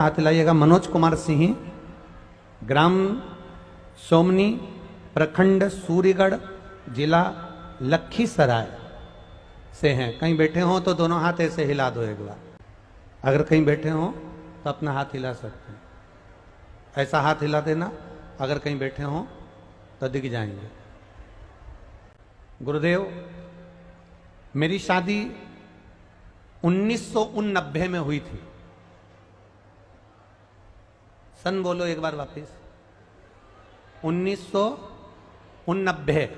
हाथ हिलाइएगा। मनोज कुमार सिंह, ग्राम सोमनी, प्रखंड सूर्यगढ़, जिला लखीसराय से हैं। कहीं बैठे हो तो दोनों हाथ ऐसे हिला दो एक बार। अगर कहीं बैठे हो तो अपना हाथ हिला सकते हैं, ऐसा हाथ हिला देना। अगर कहीं बैठे हो तो दिख जाएंगे। गुरुदेव, मेरी शादी 1989 में हुई थी। सन बोलो एक बार वापिस। 1989,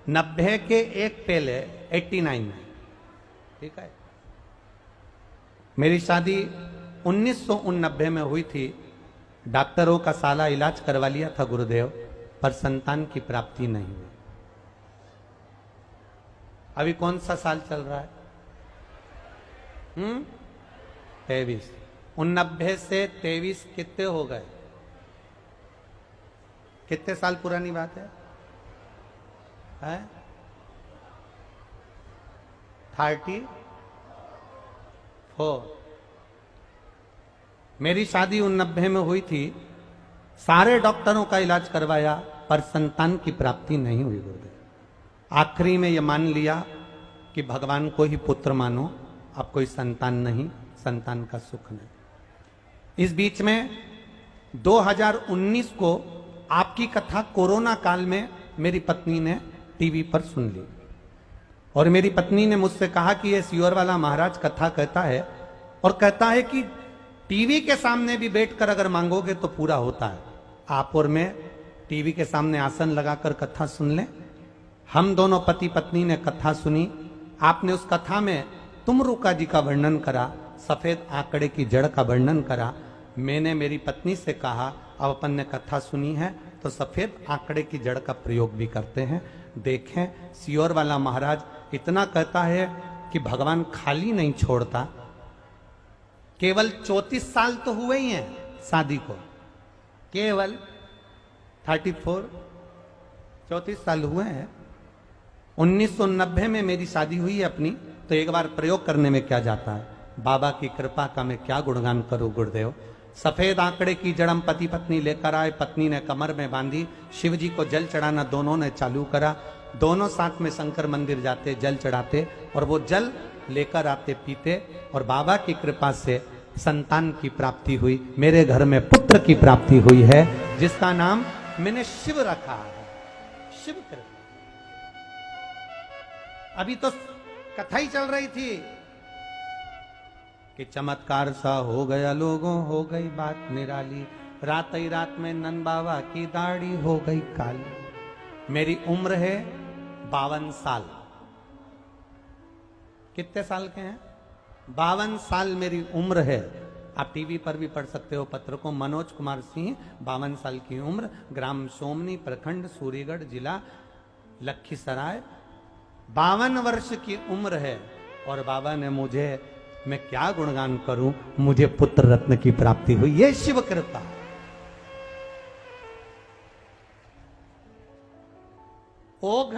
90 के एक पहले 89 में, ठीक है। मेरी शादी 1989 में हुई थी। डॉक्टरों का साला इलाज करवा लिया था गुरुदेव, पर संतान की प्राप्ति नहीं हुई। अभी कौन सा साल चल रहा है? 23। 89 से 23 कितने हो गए? कितने साल पुरानी बात है? 34। मेरी शादी 89 में हुई थी। सारे डॉक्टरों का इलाज करवाया, पर संतान की प्राप्ति नहीं हुई गुरुदेव। आखिरी में यह मान लिया कि भगवान को ही पुत्र मानो, अब कोई संतान नहीं, संतान का सुख नहीं। इस बीच में 2019 को आपकी कथा कोरोना काल में मेरी पत्नी ने टीवी पर सुन ली, और मेरी पत्नी ने मुझसे कहा कि ये सियोर वाला महाराज कथा कहता है, और कहता है कि टीवी के सामने भी बैठकर अगर मांगोगे तो पूरा होता है। आप और मैं टीवी के सामने आसन लगाकर कथा सुन लें। हम दोनों पति पत्नी ने कथा सुनी। आपने उस कथा में तुमरुका जी का वर्णन करा, सफेद आंकड़े की जड़ का वर्णन करा। मैंने मेरी पत्नी से कहा, अब अपन ने कथा सुनी है तो सफेद आंकड़े की जड़ का प्रयोग भी करते हैं। देखें, सियोर वाला महाराज इतना कहता है कि भगवान खाली नहीं छोड़ता। केवल 34 साल तो हुए ही हैं शादी को, केवल 34 साल हुए हैं। 1990 में मेरी शादी हुई है अपनी, तो एक बार प्रयोग करने में क्या जाता है। बाबा की कृपा का मैं क्या गुणगान करूं गुरुदेव। सफेद आंकड़े की जड़म पति पत्नी लेकर आए। पत्नी ने कमर में बांधी। शिव जी को जल चढ़ाना दोनों ने चालू करा। दोनों साथ में शंकर मंदिर जाते, जल चढ़ाते, और वो जल लेकर आते, पीते, और बाबा की कृपा से संतान की प्राप्ति हुई। मेरे घर में पुत्र की प्राप्ति हुई है, जिसका नाम मैंने शिव रखा है। शिव कृपा। अभी तो कथा ही चल रही थी कि चमत्कार सा हो गया लोगों, हो गई बात निराली। रात ही रात में नंद बाबा की दाढ़ी हो गई काली। मेरी उम्र है 52 साल। कितने साल के हैं? 52 साल मेरी उम्र है। आप टीवी पर भी पढ़ सकते हो, पत्र को। मनोज कुमार सिंह, 52 साल की उम्र, ग्राम सोमनी, प्रखंड सूर्यगढ़, जिला लखीसराय। 52 वर्ष की उम्र है, और बाबा ने मुझे, मैं क्या गुणगान करूं, मुझे पुत्र रत्न की प्राप्ति हुई। ये शिव कृपा। ओ